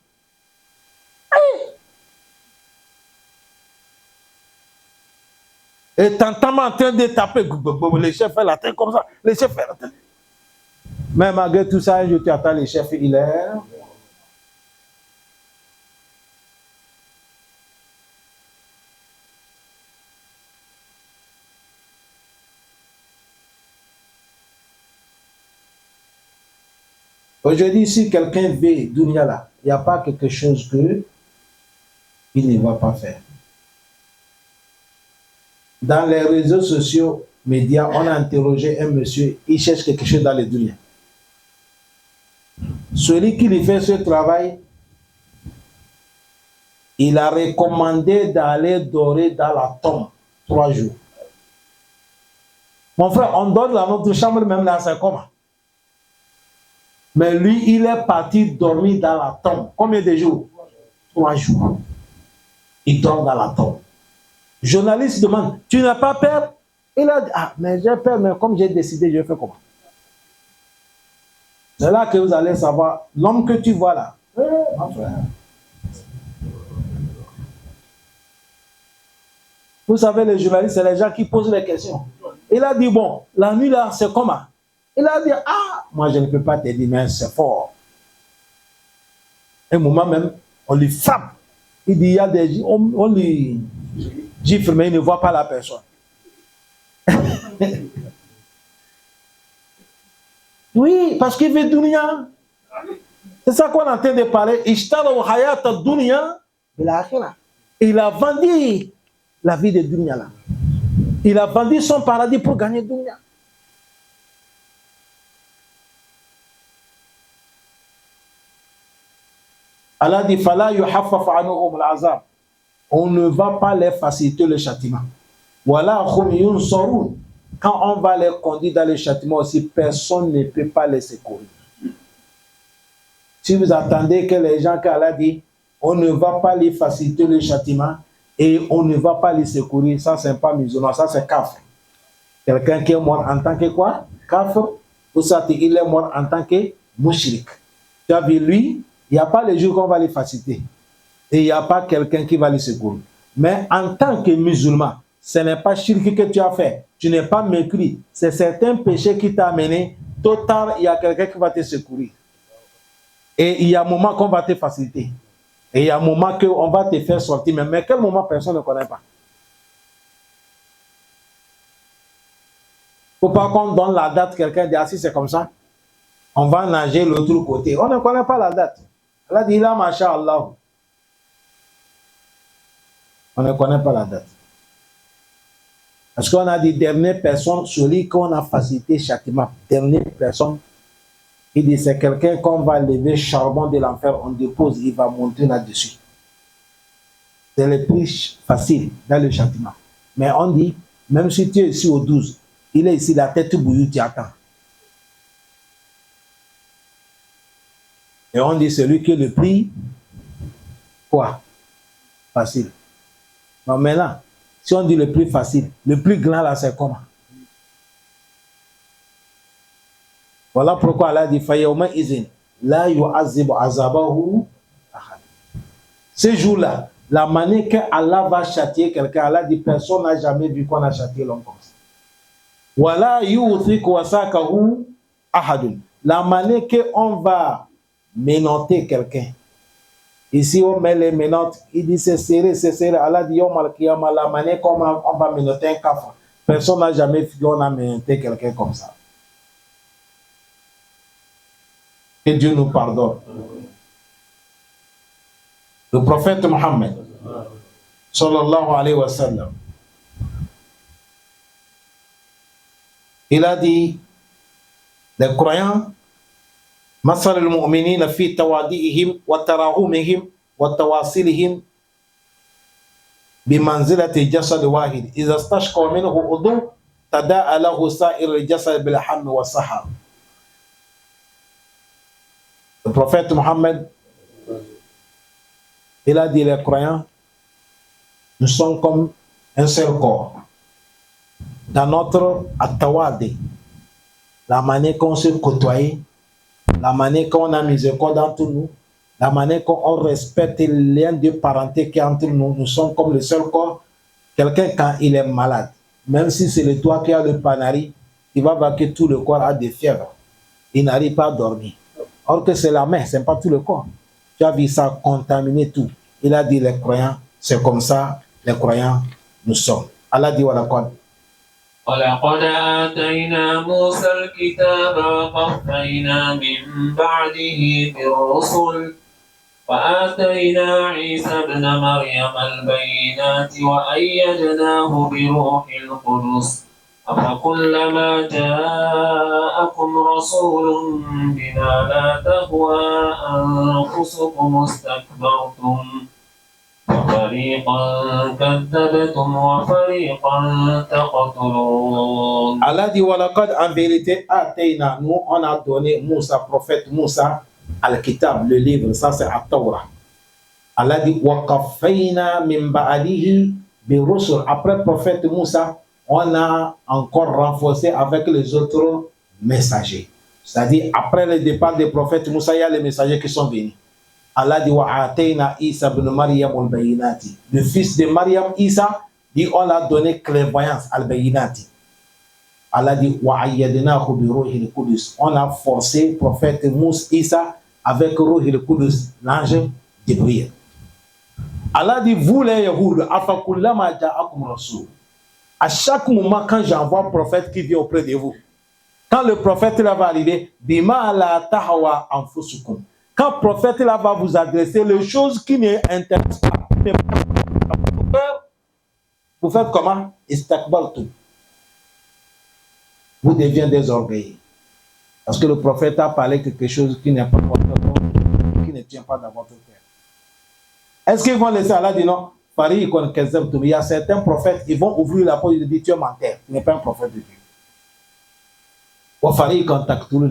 Et t'entends en train de taper, le chef fait la tête comme ça, le chef fait la tête. Mais malgré tout ça, je t'attends, le chef, il est... Aujourd'hui, si quelqu'un veut Dunya là, il n'y a pas quelque chose que il ne va pas faire. Dans les réseaux sociaux, médias, on a interrogé un monsieur, il cherche quelque chose dans les Dunya. Celui qui lui fait ce travail, il a recommandé d'aller dormir dans la tombe 3 jours. Mon frère, on dort dans notre chambre, même là, c'est comment? Mais lui, il est parti dormir dans la tombe. Combien de jours? 3 jours. Il dort dans la tombe. Journaliste demande, tu n'as pas peur? Il a dit, ah, mais j'ai peur, mais comme j'ai décidé, je fais comment? C'est là que vous allez savoir, l'homme que tu vois là, mon frère. Vous savez, les journalistes, c'est les gens qui posent les questions. Il a dit, bon, la nuit là, c'est comment? Il a dit, ah, moi je ne peux pas te dire, mais c'est fort. Un moment même, on lui frappe. Il dit, il y a des... On lui gifle, mais il ne voit pas la personne. Oui, parce qu'il veut dunya. C'est ça qu'on est en train de parler. Il a vendu la vie de dunya là. Il a vendu son paradis pour gagner dunya. Allah dit, Fala yuhaffaf anhum al-azab. On ne va pas les faciliter le châtiment. Voilà, quand on va les conduire dans le châtiment aussi, personne ne peut pas les secourir. Si vous attendez que les gens qu'Allah dit, on ne va pas les faciliter le châtiment et on ne va pas les secourir, ça c'est pas musulman, ça c'est kafir. Quelqu'un qui est mort en tant que quoi? Kafir, ou ça il est mort en tant que mushrik. Tu as vu, lui, il n'y a pas les jours qu'on va les faciliter et il n'y a pas quelqu'un qui va les secourir. Mais en tant que musulman, ce n'est pas shirk que tu as fait, tu n'es pas mécrit, c'est certains péchés qui t'ont amené, tôt ou tard, il y a quelqu'un qui va te secourir. Et il y a un moment qu'on va te faciliter. Et il y a un moment qu'on va te faire sortir. Mais quel moment personne ne connaît pas. Il ne faut pas qu'on donne la date, quelqu'un dit, ah si c'est comme ça, on va nager l'autre côté. On ne connaît pas la date. Allah dit, là, masha'Allah. On ne connaît pas la date. Parce qu'on a dit, dernière personne, celui qu'on a facilité châtiment, dernière personne, il dit, c'est quelqu'un qu'on va lever charbon de l'enfer, on dépose, il va monter là-dessus. C'est le plus facile dans le châtiment. Mais on dit, même si tu es ici au 12, il est ici, la tête bouillie, tu attends. Et on dit, celui qui est le plus, quoi? Facile. Non, mais là, si on dit le plus facile, le plus grand là, c'est comment? Voilà pourquoi Allah dit Fayawma izin la yu'azibu azabahu ahad. Ce jour-là, la manière que Allah va châtier quelqu'un, Allah dit personne n'a jamais vu qu'on a châtié l'homme comme ça. Wala yu'thiku wasakahu ahadun. La manière que on va ménoter quelqu'un. Ici on met les ménotes, il dit c'est serré, c'est serré. Allah dit yawm al-qiyamah, la manière comment on va ménoter un kafir. Personne n'a jamais vu qu'on a ménoté quelqu'un comme ça. Que Dieu nous pardonne. Le prophète Mohammed, sallallahu alayhi wa sallam, il a dit, les croyants, مثل المؤمنين في توادئهم وتراحمهم وتواصلهم بمنزلة جسد واحد إذا استشقى منه عضو تداعى له سائر الجسد بالهم والسهر. Le prophète Mohammed, il a dit, les croyants, nous sommes comme un seul corps. Dans notre attawadi, la manière qu'on se côtoie, la manière qu'on a miséricorde entre nous, la manière qu'on respecte les liens de parenté qui est entre nous, nous sommes comme le seul corps. Quelqu'un, quand il est malade, même si c'est le toit qui a le panari, il va voir que tout le corps a des fièvres. Il n'arrive pas à dormir. Or que c'est la main, ce n'est pas tout le corps. Tu as vu ça contaminer tout. Il a dit, les croyants, c'est comme ça, les croyants, nous sommes. Allah dit, voilà quoi. ولقد آتينا موسى الكتاب وقفينا من بعده بالرسل وآتينا عيسى ابن مريم البينات وأيدناه بروح القدس أفكلما جاءكم رسول بما لا تهوى أنفسكم استكبرتم وفريقا كذبتم وفريقا تقتلون. Allah dit, walaqad, en vérité, atayna, nous on a donné Moussa, prophète Moussa, al-Kitab, le livre, ça c'est At-Tawrah. Allah dit, waqafayna min ba'alihi bi rusul. Après prophète Moussa, on a encore renforcé avec les autres messagers. C'est-à-dire, après le départ des prophètes Moussa, il y a les messagers qui sont venus. Allah dit wa atayna Isa ibn Maryam al-bayinati. Le fils de Maryam, Isa, dit on l'a donné clairvoyance al-bayinati. Allah dit wa ayyadnahu bi ruhil qudus. On a forcé prophète Moussa Isa avec ruhil qudus, l'ange Jibril. Allah dit vous les Yahoud, afakullama ja'akum rasul. À chaque moment quand j'envoie un prophète qui vient auprès de vous, quand le prophète là va arriver, bima la tahwa anfusukum. Quand le prophète là va vous adresser les choses qui n'intéressent pas, vous faites comment? Istakbaltum. Vous devenez désorgueillés. Parce que le prophète a parlé quelque chose qui n'est pas qui ne tient pas dans votre cœur. Est-ce qu'ils vont laisser Allah dire non? Il y a certains prophètes, ils vont ouvrir la porte et dire tu es menteur, tu n'es pas un prophète de Dieu.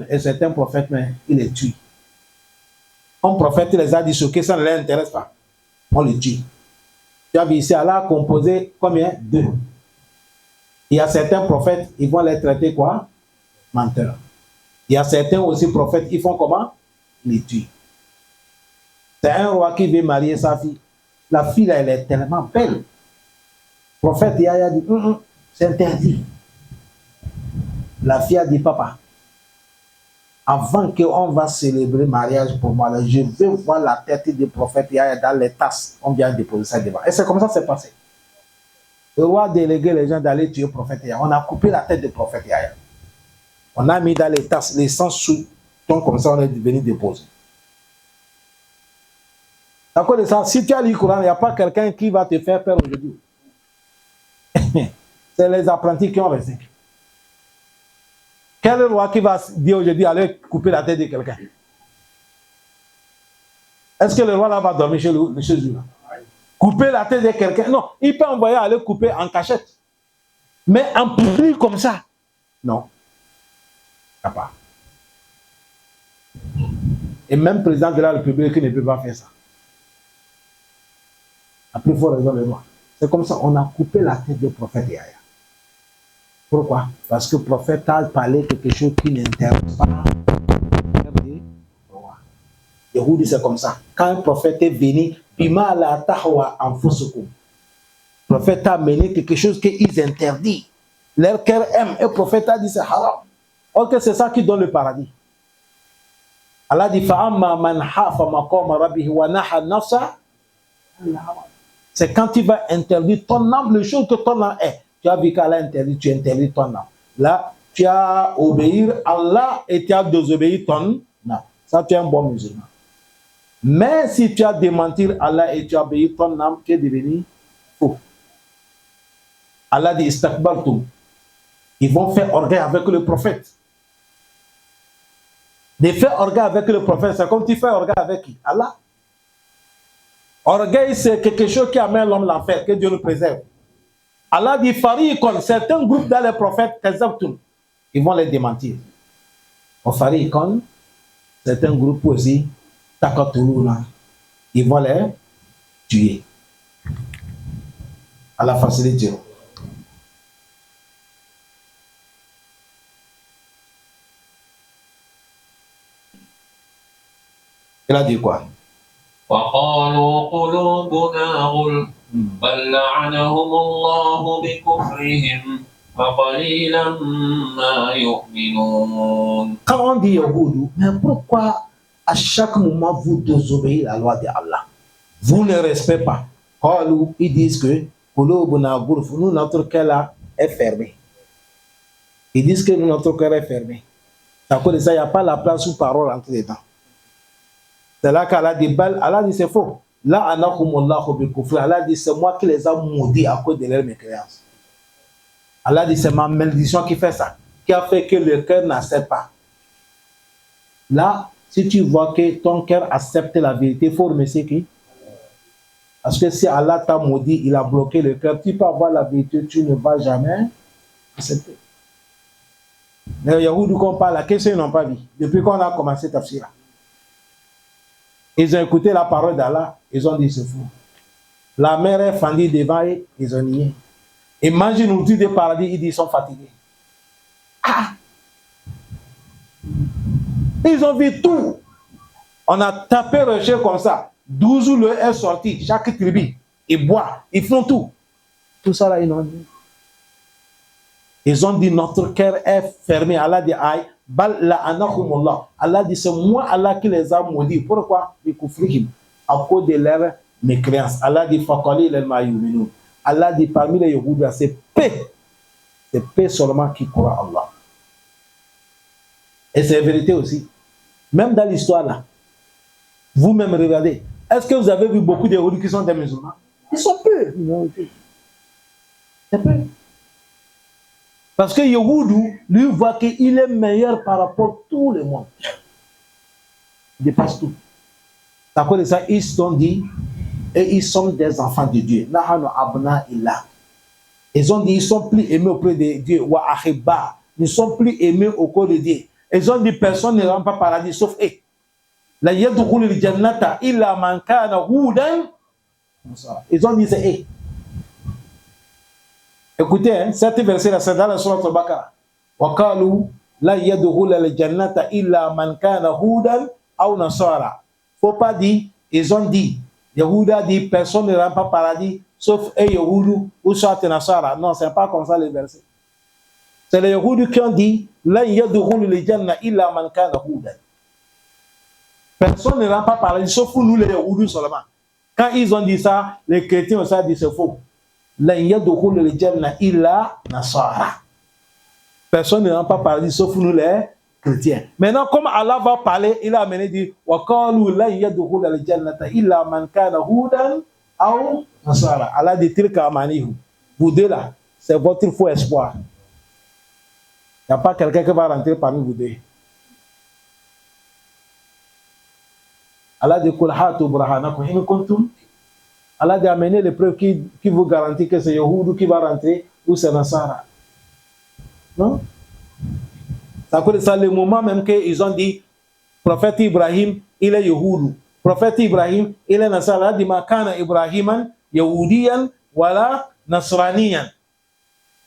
Et certains prophètes, mais ils les tuent. Un prophète les a dit ce que ça ne les intéresse pas. On le tue. Tu as vu ici, Allah a composé combien? 2. Il y a certains prophètes, ils vont les traiter quoi? Menteurs. Il y a certains aussi prophètes, ils font comment? Les tuent. C'est un roi qui veut marier sa fille. La fille, là, elle est tellement belle. Le prophète Yahya dit, c'est interdit. La fille a dit, papa, avant qu'on va célébrer le mariage pour moi, là, je veux voir la tête du prophète Yahya dans les tasses. On vient déposer ça devant. Et c'est comme ça que c'est passé. Le roi a délégué les gens d'aller tuer le prophète Yahya. On a coupé la tête du prophète Yahya. On a mis dans les tasses, les 100 sous. Donc comme ça, on est venu déposer. D'accord de ça, si tu as lu le Coran, il n'y a pas quelqu'un qui va te faire peur aujourd'hui. C'est les apprentis qui ont resté. Quel roi qui va dire aujourd'hui, allez couper la tête de quelqu'un? Est-ce que le roi là va dormir chez lui? Couper la tête de quelqu'un? Non, il peut envoyer aller couper en cachette. Mais en public comme ça? Non. Il n'y a pas. Et même le président de la République ne peut pas faire ça. À plus forte raison le roi. C'est comme ça, on a coupé la tête du prophète Yahya. Pourquoi? Parce que le prophète a parlé de quelque chose qui n'intéresse pas le roi. Yehudi, c'est comme ça. Quand un prophète est venu, Bima la tahwa anfusukum. Le prophète a mené quelque chose qu'ils interdisent. Leur cœur aime. Et le prophète a dit c'est haram. Ok, c'est ça qui donne le paradis. Allah dit fa'amma man hafa maqama rabbihi wa naha nafsa. C'est quand il va interdire ton âme, le chose que ton âme est. Tu as vu qu'Allah interdit, tu interdis ton âme. Là, tu as obéir à Allah et tu as désobéi ton âme. Ça, tu es un bon musulman. Mais si tu as démenti Allah et tu as obéi ton âme, tu es devenu faux. Allah dit istakbartum. Ils vont faire orgueil avec le prophète. De faire orgueil avec le prophète, c'est comme tu fais orgueil avec qui? Allah. Orgueil, c'est quelque chose qui amène l'homme à l'enfer, que Dieu nous préserve. Allah dit, Fariqon, certains groupes dans les prophètes, ils vont les démentir. Fariqon, certains groupes aussi, Takatuluna, ils vont les tuer. Allah facilite Dieu. Il a dit quoi? وقالوا قلوبنا غلف بل لعنهم الله بكفرهم فقليلا ما يؤمنون. Quand on dit Yahoudou, mais pourquoi à chaque moment vous désobéissez à la loi de Allah? Vous ne respectez pas. Ils disent que nous, notre cœur est fermé. Ils disent que notre cœur est fermé. À cause de ça, il n'y a pas la place où parole entre les dents. C'est là qu'Allah dit, Allah dit c'est faux. Là, Allah dit c'est moi qui les a maudits à cause de leur mécréance. Allah dit c'est ma malédiction qui fait ça, qui a fait que le cœur n'accepte pas. Là, si tu vois que ton cœur accepte la vérité, il faut remercier qui? Parce que si Allah t'a maudit, il a bloqué le cœur, tu peux avoir la vérité, tu ne vas jamais accepter. Les Yahoudou qu'on parle, la question ils n'ont pas vu. Depuis qu'on a commencé Tafsir. Ils ont écouté la parole d'Allah, ils ont dit c'est fou. La mer est fendue devant eux, ils ont nié. Ils mangent une nourriture de paradis, ils disent ils sont fatigués. Ah! Ils ont vu tout. On a tapé rocher comme ça. 12 où le est sorti, chaque tribu, ils boivent, ils font tout. Tout ça là, ils ont dit. Ils ont dit notre cœur est fermé. Allah dit aïe. Allah dit c'est moi Allah qui les a maudits. Pourquoi? À cause de leur mécréance. Allah dit Allah dit parmi les Yahoudis c'est paix seulement qui croit à Allah. Et c'est la vérité aussi. Même dans l'histoire là, vous-même regardez. Est-ce que vous avez vu beaucoup de Yahoudis qui sont des musulmans? Ils sont peu. C'est peu. Parce que Yahoudou, lui, voit qu'il est meilleur par rapport à tout le monde. Il dépasse tout. À cause de ça, ils se sont dit, et ils sont des enfants de Dieu. Ils ont dit, ils sont plus aimés auprès de Dieu. Ils sont plus aimés au corps de Dieu. Ils ont dit, personne ne rentre pas paradis sauf eux. La yadkhulu al-jannata illa man kana hudan. Ils ont dit c'est écoutez, hein, cet verset-là, c'est dans la sourate al-Baqarah. Wa qalu la yadkhulu al-jannata illa man kana hudan aw nasara. Faut pas dire, ils ont dit, Yehuda dit, personne ne rentre pas paradis, sauf un Yehoudou ou soit un Nasara. Non, c'est pas comme ça les versets. C'est les Yehoudou qui ont dit, la yadkhulu al-jannata illa man kana hudan. Personne ne rentre pas paradis, sauf nous les Yehoudou seulement. Quand ils ont dit ça, les chrétiens aussi ont dit c'est faux. La yadkhulu al-jannata illa nasara. Personne ne rentre pas paradis, sauf nous les chrétiens. Maintenant, comme Allah va parler, il a amené dit wa qalu la yadkhulu al-jannata illa man kana hudan aw nasara. Allah dit tilka amanihu. Vous deux là, c'est votre faux espoir. Il n'y a pas quelqu'un qui va rentrer parmi vous deux. Allah dit qul hatu burhanakum in kuntum. Allah dit amener les preuves qui vous garantissent que c'est Yehoudou qui va rentrer ou c'est Nasara. Non? C'est le moment même qu'ils ont dit, prophète Ibrahim, il est Yehoudou. Prophète Ibrahim, il est Nasara. Il dit, ma kana Ibrahiman, Yehoudiyan, wala Nasraniyan.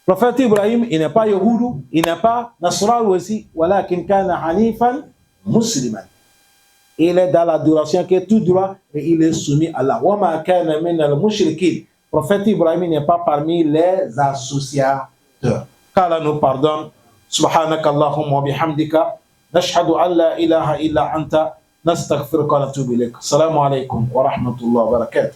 Prophète Ibrahim, il n'est pas Yehoudou, il n'est pas Nasran aussi, walakin kana hanifan musliman. Il est dans l'adoration qui est tout droit et il est soumis à Allah. Wa ma kana min al-mushrikin. Prophète Ibrahim n'est pas parmi les associateurs. Qu'Allah nous pardonne. سبحانك اللهم وبحمدك نشهد أن لا إله إلا أنت نستغفرك ونتوب إليك. السلام عليكم ورحمة الله وبركاته.